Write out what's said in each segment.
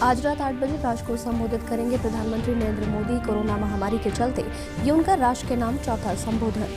आज रात 8 बजे राष्ट्र को संबोधित करेंगे प्रधानमंत्री नरेंद्र मोदी। कोरोना महामारी के चलते ये उनका राष्ट्र के नाम चौथा संबोधन।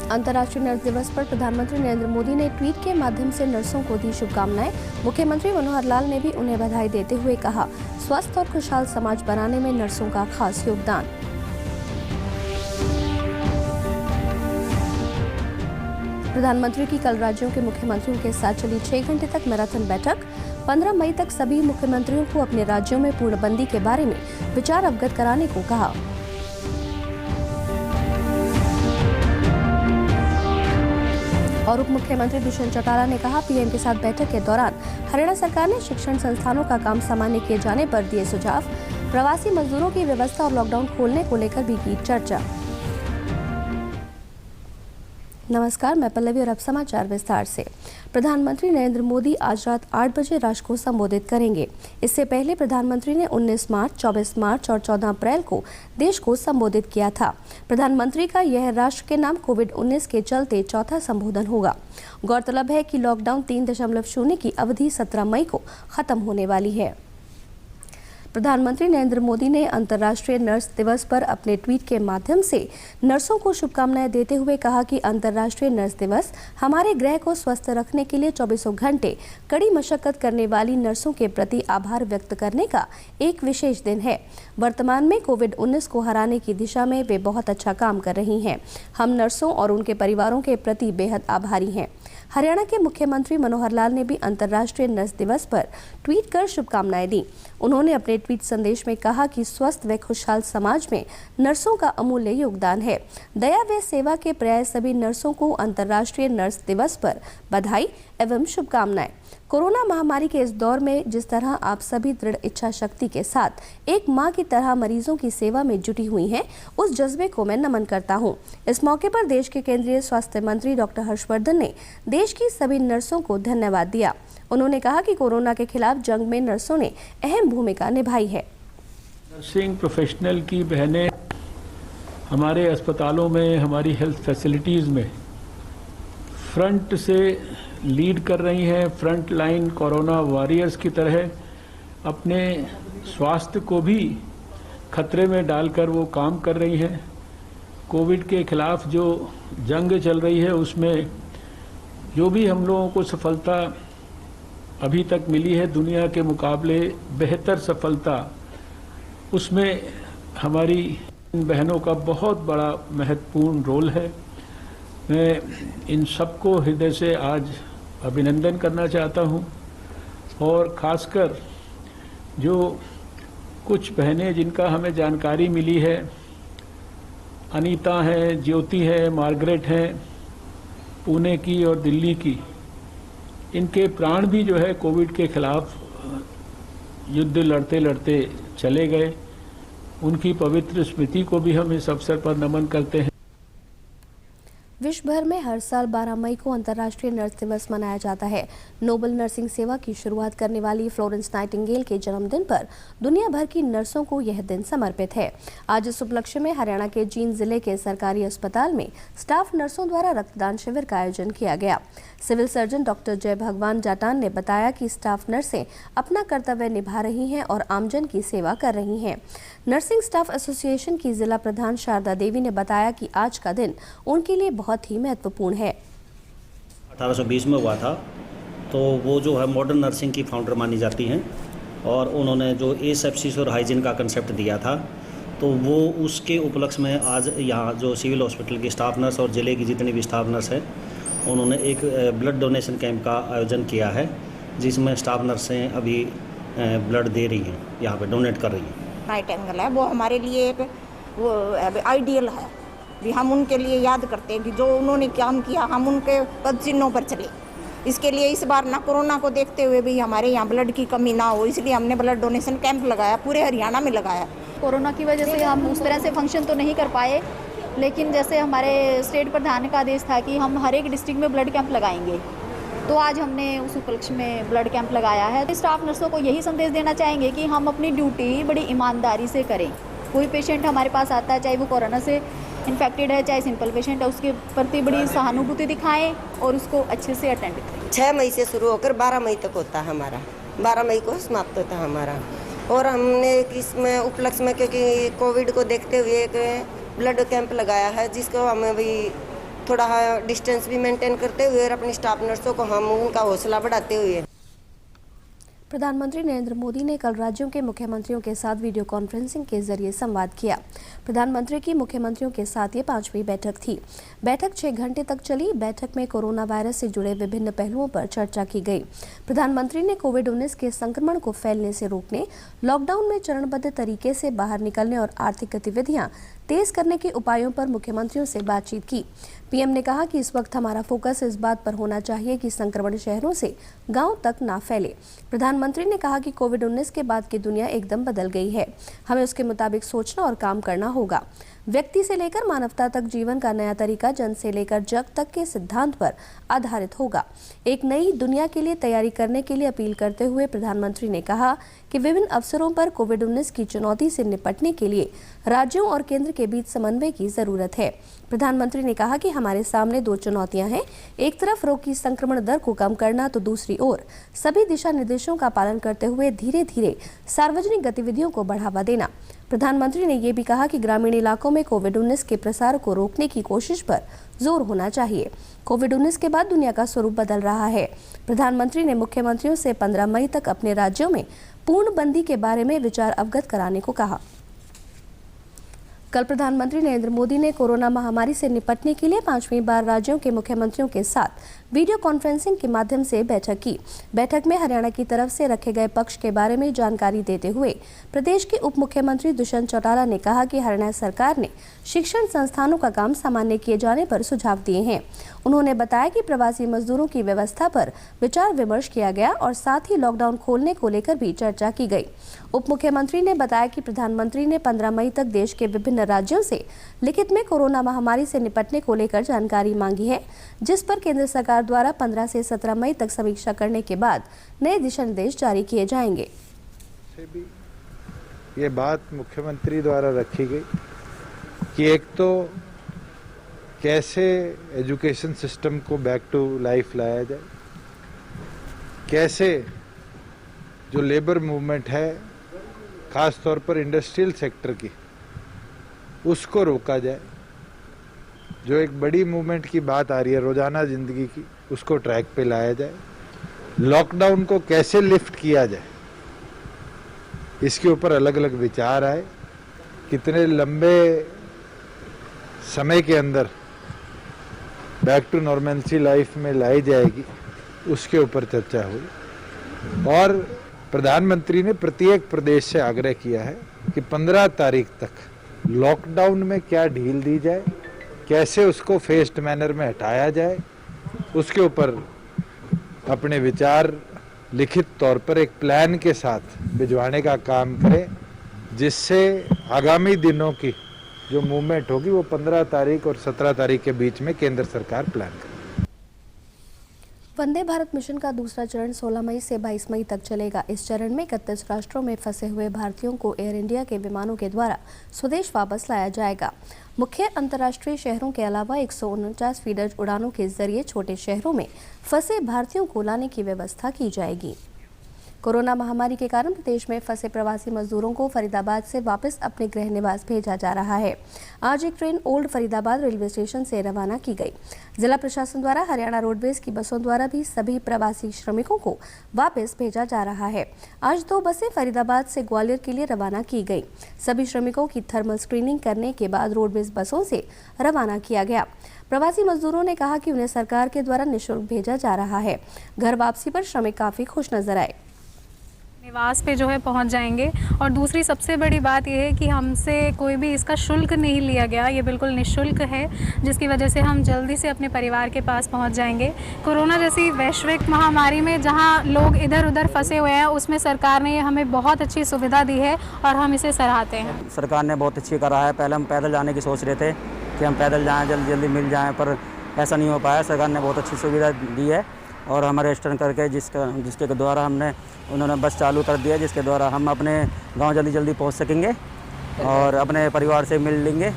अंतर्राष्ट्रीय नर्स दिवस पर प्रधानमंत्री नरेंद्र मोदी ने ट्वीट के माध्यम से नर्सों को दी शुभकामनाएं। मुख्यमंत्री मनोहर लाल ने भी उन्हें बधाई देते हुए कहा, स्वस्थ और खुशहाल समाज बनाने में नर्सों का खास योगदान। प्रधानमंत्री की कल राज्यों के मुख्यमंत्रियों के साथ चली 6 घंटे तक मैराथन बैठक। 15 मई तक सभी मुख्यमंत्रियों को अपने राज्यों में पूर्णबंदी के बारे में विचार अवगत कराने को कहा। और उप मुख्यमंत्री दुष्यंत चौटाला ने कहा, पीएम के साथ बैठक के दौरान हरियाणा सरकार ने शिक्षण संस्थानों का काम सामान्य किए जाने पर दिए सुझाव। प्रवासी मजदूरों की व्यवस्था और लॉकडाउन खोलने को लेकर भी की चर्चा। नमस्कार, मैं पल्लवी और अब समाचार विस्तार से। प्रधानमंत्री नरेंद्र मोदी आज रात 8 बजे राष्ट्र को संबोधित करेंगे। इससे पहले प्रधानमंत्री ने 19 मार्च, 24 मार्च और 14 अप्रैल को देश को संबोधित किया था। प्रधानमंत्री का यह राष्ट्र के नाम कोविड-19 के चलते चौथा संबोधन होगा। गौरतलब है कि लॉकडाउन 3.0 की अवधि 17 मई को खत्म होने वाली है। प्रधानमंत्री नरेंद्र मोदी ने अंतर्राष्ट्रीय नर्स दिवस पर अपने ट्वीट के माध्यम से नर्सों को शुभकामनाएं देते हुए कहा कि अंतर्राष्ट्रीय नर्स दिवस हमारे ग्रह को स्वस्थ रखने के लिए 24 घंटे कड़ी मशक्कत करने वाली नर्सों के प्रति आभार व्यक्त करने का एक विशेष दिन है। वर्तमान में कोविड-19 को हराने की दिशा में वे बहुत अच्छा काम कर रही हैं। हम नर्सों और उनके परिवारों के प्रति बेहद आभारी हैं। हरियाणा के मुख्यमंत्री मनोहर लाल ने भी अंतर्राष्ट्रीय नर्स दिवस पर ट्वीट कर शुभकामनाएं दी। उन्होंने अपने ट्वीट संदेश में कहा कि स्वस्थ व खुशहाल समाज में नर्सों का अमूल्य योगदान है। दया व सेवा के पर्याय सभी नर्सों को अंतर्राष्ट्रीय नर्स दिवस पर बधाई एवं शुभकामनाएं। कोरोना महामारी के इस दौर में जिस तरह आप सभी दृढ़ इच्छा शक्ति के साथ एक मां की तरह मरीजों की सेवा में जुटी हुई हैं, उस जज्बे को मैं नमन करता हूं। इस मौके पर देश के केंद्रीय स्वास्थ्य मंत्री डॉक्टर हर्षवर्धन ने देश की सभी नर्सों को धन्यवाद दिया। उन्होंने कहा कि कोरोना के खिलाफ जंग में नर्सों ने अहम भूमिका निभाई है। नर्सिंग प्रोफेशनल की बहनें हमारे अस्पतालों में, हमारी हेल्थ फैसिलिटीज़ में फ्रंट से लीड कर रही हैं। फ्रंट लाइन कोरोना वॉरियर्स की तरह अपने स्वास्थ्य को भी खतरे में डालकर वो काम कर रही हैं। कोविड के खिलाफ जो जंग चल रही है उसमें जो भी हम लोगों को सफलता अभी तक मिली है, दुनिया के मुकाबले बेहतर सफलता, उसमें हमारी बहनों का बहुत बड़ा महत्वपूर्ण रोल है। मैं इन सबको हृदय से आज अभिनंदन करना चाहता हूं और खासकर जो कुछ बहनें जिनका हमें जानकारी मिली है, अनीता हैं, ज्योति है, मार्गरेट हैं, पुणे की और दिल्ली की, इनके प्राण भी जो है कोविड के खिलाफ युद्ध लड़ते लड़ते चले गए। उनकी पवित्र स्मृति को भी हम इस अवसर पर नमन करते हैं। विश्व भर में हर साल 12 मई को अंतर्राष्ट्रीय नर्स दिवस मनाया जाता है। नोबल नर्सिंग सेवा की शुरुआत करने वाली फ्लोरेंस नाइटिंगेल के जन्मदिन पर दुनिया भर की नर्सों को यह दिन समर्पित है। आज इस उपलक्ष्य में हरियाणा के जींद जिले के सरकारी अस्पताल में स्टाफ नर्सों द्वारा रक्तदान शिविर का आयोजन किया गया। सिविल सर्जन डॉक्टर जय भगवान जाटान ने बताया कि स्टाफ नर्सें अपना कर्तव्य निभा रही हैं और आमजन की सेवा कर रही हैं। नर्सिंग स्टाफ एसोसिएशन की जिला प्रधान शारदा देवी ने बताया कि आज का दिन उनके लिए बहुत ही महत्वपूर्ण है। 1820 में हुआ था, तो वो जो है मॉडर्न नर्सिंग की फाउंडर मानी जाती हैं और उन्होंने जो एसेप्सिस और हाइजीन का कंसेप्ट दिया था, तो वो उसके उपलक्ष्य में आज यहाँ जो सिविल हॉस्पिटल की स्टाफ नर्स और जिले की जितनी भी स्टाफ नर्स है, उन्होंने एक ब्लड डोनेशन कैंप का आयोजन किया है, जिसमें स्टाफ नर्सें अभी ब्लड दे रही हैं, यहाँ पे डोनेट कर रही हैं। नाइटिंगेल है वो हमारे लिए एक वो आइडियल है भी। हम उनके लिए याद करते हैं कि जो उन्होंने काम किया, हम उनके पद चिन्हों पर चले। इसके लिए इस बार ना कोरोना को देखते हुए भी हमारे यहाँ ब्लड की कमी ना हो, इसलिए हमने ब्लड डोनेशन कैंप लगाया, पूरे हरियाणा में लगाया। कोरोना की वजह से हम उस तरह से फंक्शन तो नहीं कर पाए, लेकिन जैसे हमारे स्टेट प्रधान का आदेश था कि हम हर एक डिस्ट्रिक्ट में ब्लड कैंप लगाएंगे, तो आज हमने उस उपलक्ष्य में ब्लड कैंप लगाया है। स्टाफ नर्सों को यही संदेश देना चाहेंगे कि हम अपनी ड्यूटी बड़ी ईमानदारी से करें। कोई पेशेंट हमारे पास आता है, चाहे वो कोरोना से इन्फेक्टेड है चाहे सिंपल पेशेंट है, उसके प्रति बड़ी सहानुभूति दिखाएं और उसको अच्छे से अटेंड करें। 6 मई से शुरू होकर 12 मई तक होता है हमारा, 12 मई को समाप्त होता है हमारा। और हमने इसमें उपलक्ष्य में, क्योंकि कोविड को देखते हुए एक ब्लड कैंप लगाया है, जिसको हमें भी थोड़ा डिस्टेंस भी मेंटेन करते हुए और अपनी स्टाफ नर्सों को हम उनका हौसला बढ़ाते हुए। प्रधानमंत्री नरेंद्र मोदी ने कल राज्यों के मुख्यमंत्रियों के साथ वीडियो कॉन्फ्रेंसिंग के जरिए संवाद किया। प्रधानमंत्री की मुख्यमंत्रियों के साथ ये 5वीं बैठक थी। बैठक 6 घंटे तक चली। बैठक में कोरोना वायरस से जुड़े विभिन्न पहलुओं पर चर्चा की गई। प्रधानमंत्री ने कोविड-19 के संक्रमण को फैलने से रोकने, लॉकडाउन में चरणबद्ध तरीके से बाहर निकलने और आर्थिक गतिविधियां तेज करने के उपायों पर मुख्यमंत्रियों से बातचीत की। पीएम ने कहा कि इस वक्त हमारा फोकस इस बात पर होना चाहिए कि संक्रमण शहरों से गांव तक ना फैले। प्रधानमंत्री ने कहा कि कोविड-19 के बाद की दुनिया एकदम बदल गई है। हमें उसके मुताबिक सोचना और काम करना होगा। व्यक्ति से लेकर मानवता तक जीवन का नया तरीका जन से लेकर जग तक के सिद्धांत पर आधारित होगा। एक नई दुनिया के लिए तैयारी करने के लिए अपील करते हुए प्रधानमंत्री ने कहा कि विभिन्न अवसरों पर कोविड-19 की चुनौती से निपटने के लिए राज्यों और केंद्र के बीच समन्वय की जरूरत है। प्रधानमंत्री ने कहा कि हमारे सामने 2 चुनौतियां हैं। एक तरफ रोग की संक्रमण दर को कम करना, तो दूसरी ओर सभी दिशा निर्देशों का पालन करते हुए धीरे धीरे सार्वजनिक गतिविधियों को बढ़ावा देना। प्रधानमंत्री ने ये भी कहा कि ग्रामीण इलाकों में कोविड-19 के प्रसार को रोकने की कोशिश पर जोर होना चाहिए। कोविड-19 के बाद दुनिया का स्वरूप बदल रहा है। प्रधानमंत्री ने मुख्यमंत्रियों से 15 मई तक अपने राज्यों में पूर्णबंदी के बारे में विचार अवगत कराने को कहा। कल प्रधानमंत्री नरेंद्र मोदी ने कोरोना महामारी से निपटने के लिए 5वीं बार राज्यों के मुख्यमंत्रियों के साथ वीडियो कॉन्फ्रेंसिंग के माध्यम से बैठक की। बैठक में हरियाणा की तरफ से रखे गए पक्ष के बारे में जानकारी देते हुए प्रदेश के उप मुख्यमंत्री दुष्यंत चौटाला ने कहा कि हरियाणा सरकार ने शिक्षण संस्थानों का काम सामान्य किए जाने पर सुझाव दिए हैं। उन्होंने बताया कि प्रवासी मजदूरों की व्यवस्था पर विचार विमर्श किया गया और साथ ही लॉकडाउन खोलने को लेकर भी चर्चा की गई। उप मुख्यमंत्री ने बताया कि प्रधानमंत्री ने 15 मई तक देश के विभिन्न राज्यों से लिखित में कोरोना महामारी से निपटने को लेकर जानकारी मांगी है, जिस पर केंद्र सरकार द्वारा 15 से 17 मई तक समीक्षा करने के बाद नए दिशा निर्देश जारी किए जाएंगे। ये बात मुख्यमंत्री द्वारा रखी गई कि एक तो कैसे एजुकेशन सिस्टम को बैक टू लाइफ लाया जाए, कैसे जो लेबर मूवमेंट है खास तौर पर इंडस्ट्रियल सेक्टर की, उसको रोका जाए। जो एक बड़ी मूवमेंट की बात आ रही है रोजाना जिंदगी की, उसको ट्रैक पे लाया जाए। लॉकडाउन को कैसे लिफ्ट किया जाए, इसके ऊपर अलग अलग विचार आए। कितने लंबे समय के अंदर बैक टू नॉर्मलसी लाइफ में लाई जाएगी, उसके ऊपर चर्चा हुई। और प्रधानमंत्री ने प्रत्येक प्रदेश से आग्रह किया है कि 15 तारीख तक लॉकडाउन में क्या ढील दी जाए, कैसे उसको फेस्ड मैनर में हटाया जाए, उसके ऊपर अपने विचार लिखित तौर पर एक प्लान के साथ भिजवाने का काम करें, जिससे आगामी दिनों की जो मूवमेंट होगी वो 15 तारीख और 17 तारीख के बीच में केंद्र सरकार प्लान करे। वंदे भारत मिशन का दूसरा चरण 16 मई से 22 मई तक चलेगा। इस चरण में 31 राष्ट्रों में फंसे हुए भारतीयों को एयर इंडिया के विमानों के द्वारा स्वदेश वापस लाया जाएगा। मुख्य अंतर्राष्ट्रीय शहरों के अलावा 149 फीडर उड़ानों के जरिए छोटे शहरों में फंसे भारतीयों को लाने की व्यवस्था की जाएगी। कोरोना महामारी के कारण प्रदेश में फंसे प्रवासी मजदूरों को फरीदाबाद से वापस अपने गृह निवास भेजा जा रहा है। आज एक train old Faridabad railway station से रवाना की गई। जिला प्रशासन द्वारा हरियाणा रोडवेज की बसों द्वारा भी सभी प्रवासी श्रमिकों को वापस भेजा जा रहा है। आज 2 बसें फरीदाबाद से ग्वालियर के लिए रवाना की गई। सभी श्रमिकों की थर्मल स्क्रीनिंग करने के बाद रोडवेज बसों से रवाना किया गया। प्रवासी मजदूरों ने कहा कि उन्हें सरकार के द्वारा निःशुल्क भेजा जा रहा है। घर वापसी पर श्रमिक काफी खुश नजर आए। निवास पे जो है पहुंच जाएंगे। और दूसरी सबसे बड़ी बात यह है कि हमसे कोई भी इसका शुल्क नहीं लिया गया, ये बिल्कुल निःशुल्क है, जिसकी वजह से हम जल्दी से अपने परिवार के पास पहुंच जाएंगे। कोरोना जैसी वैश्विक महामारी में जहां लोग इधर उधर फंसे हुए हैं, उसमें सरकार ने हमें बहुत अच्छी सुविधा दी है और हम इसे सराहते हैं। सरकार ने बहुत अच्छी करा है। पहले हम पैदल जाने की सोच रहे थे कि हम पैदल जाएँ, जल्दी जल्दी मिल जाएँ, पर ऐसा नहीं हो पाया। सरकार ने बहुत अच्छी सुविधा दी है और हमारे रजिस्टर करके जिसके द्वारा उन्होंने बस चालू कर दिया, जिसके द्वारा हम अपने गांव जल्दी जल्दी पहुंच सकेंगे और अपने परिवार से मिल लेंगे।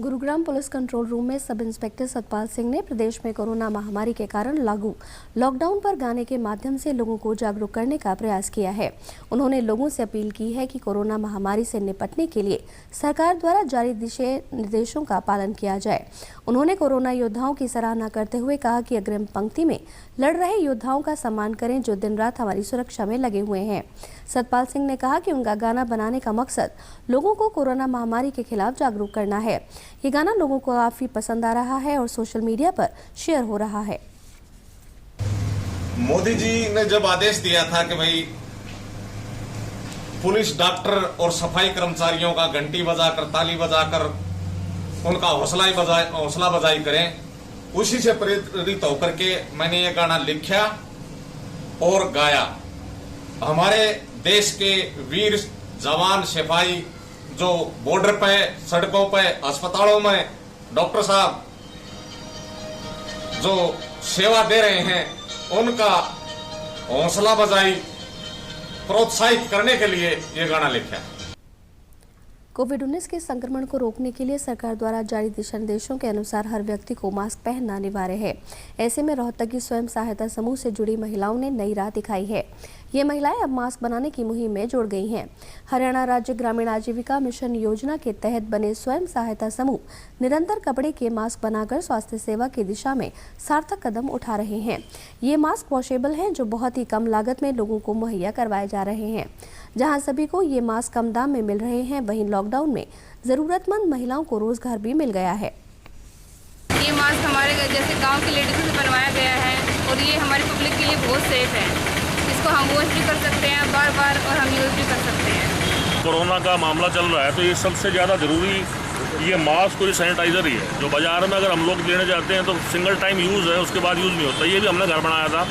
गुरुग्राम पुलिस कंट्रोल रूम में सब इंस्पेक्टर सतपाल सिंह ने प्रदेश में कोरोना महामारी के कारण लागू लॉकडाउन पर गाने के माध्यम से लोगों को जागरूक करने का प्रयास किया है। उन्होंने लोगों से अपील की है कि कोरोना महामारी से निपटने के लिए सरकार द्वारा जारी दिशा निर्देशों का पालन किया जाए। उन्होंने कोरोना योद्धाओं की सराहना करते हुए कहा कि अग्रिम पंक्ति में लड़ रहे योद्धाओं का सम्मान करें जो दिन रात हमारी सुरक्षा में लगे हुए हैं। सतपाल सिंह ने कहा कि उनका गाना बनाने का मकसद लोगों को कोरोना महामारी के खिलाफ जागरूक करना है। ये गाना लोगों को काफी पसंद आ रहा है और सोशल मीडिया पर शेयर हो रहा है। मोदी जी ने जब आदेश दिया था कि भाई पुलिस, डॉक्टर और सफाई कर्मचारियों का घंटी बजाकर, ताली बजाकर उनका हौसला बजाई करें, उसी से प्रेरित होकर के मैंने ये गाना लिखा और गाया। हमारे देश के वीर जवान सिपाही जो बॉर्डर पे, सड़कों पे, अस्पतालों में डॉक्टर साहब जो सेवा दे रहे हैं, उनका हौसला बजाई, प्रोत्साहित करने के लिए ये गाना लिखा। कोविड-19 के संक्रमण को रोकने के लिए सरकार द्वारा जारी दिशा निर्देशों के अनुसार हर व्यक्ति को मास्क पहनना अनिवार्य है। ऐसे में रोहतक की स्वयं सहायता समूह से जुड़ी महिलाओं ने नई राह दिखाई है। ये महिलाएं अब मास्क बनाने की मुहिम में जुड़ गई हैं। हरियाणा राज्य ग्रामीण आजीविका मिशन योजना के तहत बने स्वयं सहायता समूह निरंतर कपड़े के मास्क बनाकर स्वास्थ्य सेवा की दिशा में सार्थक कदम उठा रहे हैं। ये मास्क वॉशेबल हैं जो बहुत ही कम लागत में लोगों को मुहैया करवाए जा रहे हैं। जहां सभी को ये मास्क कम दाम में मिल रहे हैं, वहीं लॉकडाउन में जरूरतमंद महिलाओं को रोजगार भी मिल गया है। ये मास्क हमारे जैसे गांव की लेडीज़ों से बनवाया गया है और ये हमारी पब्लिक के लिए बहुत सेफ है। इसको हम वॉश भी कर सकते हैं बार-बार और हम यूज़ भी कर सकते हैं। कोरोना का मामला चल रहा है तो ये सबसे ज़्यादा ज़रूरी ये मास्क और ये सैनिटाइज़र ही है। जो बाज़ार में अगर हम लोग लेने जाते हैं तो सिंगल टाइम यूज़ है, उसके बाद यूज़ नहीं होता। ये भी हमने घर बनाया था,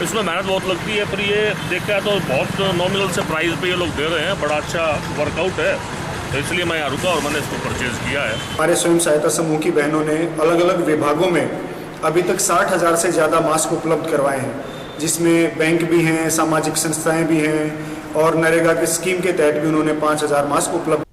इसमें मेहनत बहुत लगती है, पर ये देखा है तो बहुत नॉमिनल से प्राइस पे ये लोग दे रहे हैं। बड़ा अच्छा वर्कआउट है, तो इसलिए मैं यहाँ रुका और मैंने इसको परचेज किया है। हमारे स्वयं सहायता समूह की बहनों ने अलग अलग विभागों में अभी तक 60,000 से ज़्यादा मास्क उपलब्ध करवाए हैं, जिसमें बैंक भी हैं, सामाजिक संस्थाएं भी हैं और नरेगा की स्कीम के तहत भी उन्होंने 5,000 मास्क उपलब्ध।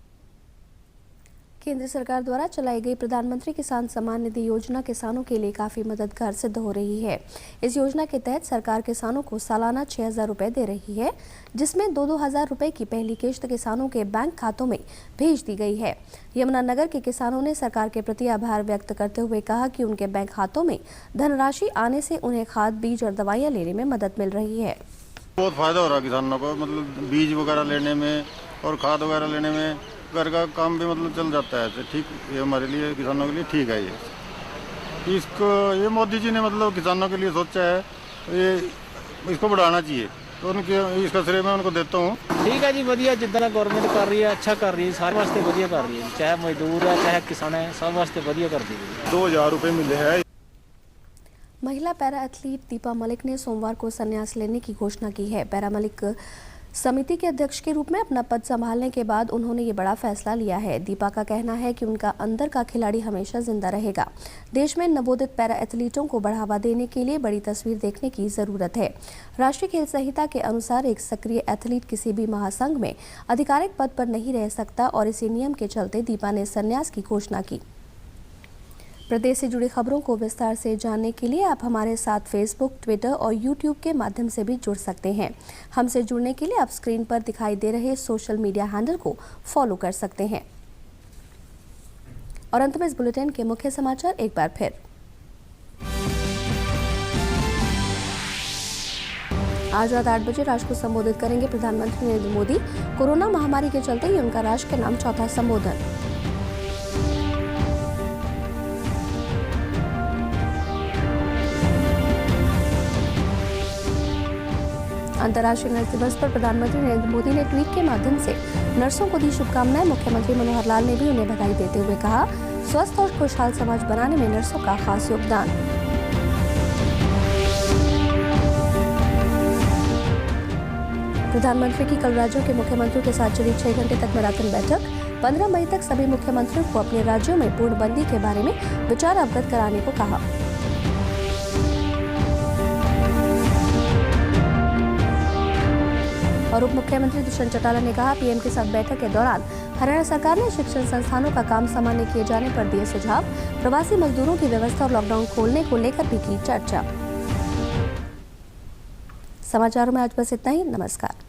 केंद्र सरकार द्वारा चलाई गई प्रधानमंत्री किसान सम्मान निधि योजना किसानों के लिए काफी मददगार सिद्ध हो रही है। इस योजना के तहत सरकार किसानों को सालाना 6,000 रुपए दे रही है, जिसमें 2-2 हजार रुपए की पहली किश्त किसानों के बैंक खातों में भेज दी गई है। यमुनानगर के किसानों ने सरकार के प्रति आभार व्यक्त करते हुए कहा कि उनके बैंक खातों में धनराशि आने से उन्हें खाद, बीज और दवाइयाँ लेने में मदद मिल रही है। बहुत फायदा हो रहा है किसानों को, मतलब बीज वगैरह लेने में और खाद वगैरह लेने में, घर का काम भी मतलब चल जाता है। ठीक, ये हमारे लिए किसानों के लिए ठीक है। ये इसको ये मोदी जी ने मतलब किसानों के लिए सोचा है, ये इसको बढ़ाना चाहिए, तो उनके इसका श्रेय मैं उनको देता हूँ। ठीक है जी, वधिया जितना गवर्नमेंट कर रही है, अच्छा कर रही है, सारे वास्ते वधिया कर रही है, चाहे मजदूर है चाहे किसान है, सब वास्ते वधिया कर दी है। 2,000 रुपये मिले हैं। महिला पैरा एथलीट दीपा मलिक ने सोमवार को संन्यास लेने की घोषणा की है। पैरा मलिक समिति के अध्यक्ष के रूप में अपना पद संभालने के बाद उन्होंने ये बड़ा फैसला लिया है। दीपा का कहना है कि उनका अंदर का खिलाड़ी हमेशा जिंदा रहेगा। देश में नवोदित पैरा एथलीटों को बढ़ावा देने के लिए बड़ी तस्वीर देखने की जरूरत है। राष्ट्रीय खेल संहिता के अनुसार एक सक्रिय एथलीट किसी भी महासंघ में आधिकारिक पद पर नहीं रह सकता और इसी नियम के चलते दीपा ने संन्यास की घोषणा की। प्रदेश से जुड़ी खबरों को विस्तार से जानने के लिए आप हमारे साथ फेसबुक, ट्विटर और यूट्यूब के माध्यम से भी जुड़ सकते हैं। हमसे जुड़ने के लिए आप स्क्रीन पर दिखाई दे रहे सोशल मीडिया हैंडल को फॉलो कर सकते हैं। और अंत में इस बुलेटिन के मुख्य समाचार एक बार फिर। आज रात 8 बजे राष्ट्र को संबोधित करेंगे प्रधानमंत्री नरेंद्र मोदी। कोरोना महामारी के चलते ये उनका राष्ट्र के नाम चौथा संबोधन। अंतर्राष्ट्रीय नर्स दिवस पर प्रधानमंत्री नरेंद्र मोदी ने ट्वीट के माध्यम से नर्सों को दी शुभकामनाएं। मुख्यमंत्री मनोहर लाल ने भी उन्हें बधाई देते हुए कहा, स्वस्थ और खुशहाल समाज बनाने में नर्सों का खास योगदान। प्रधानमंत्री की कल राज्यों के मुख्यमंत्रियों के साथ चली 6 घंटे तक मैराथन बैठक। 15 मई तक सभी मुख्यमंत्रियों को अपने राज्यों में पूर्णबंदी के बारे में विचार अवगत कराने को कहा। और उप मुख्यमंत्री दुष्यंत चौटाला ने कहा, पीएम के साथ बैठक के दौरान हरियाणा सरकार ने शिक्षण संस्थानों का काम सामान्य किए जाने पर दिए सुझाव। प्रवासी मजदूरों की व्यवस्था और लॉकडाउन खोलने को लेकर भी की चर्चा। समाचारों में आज बस इतना ही। नमस्कार।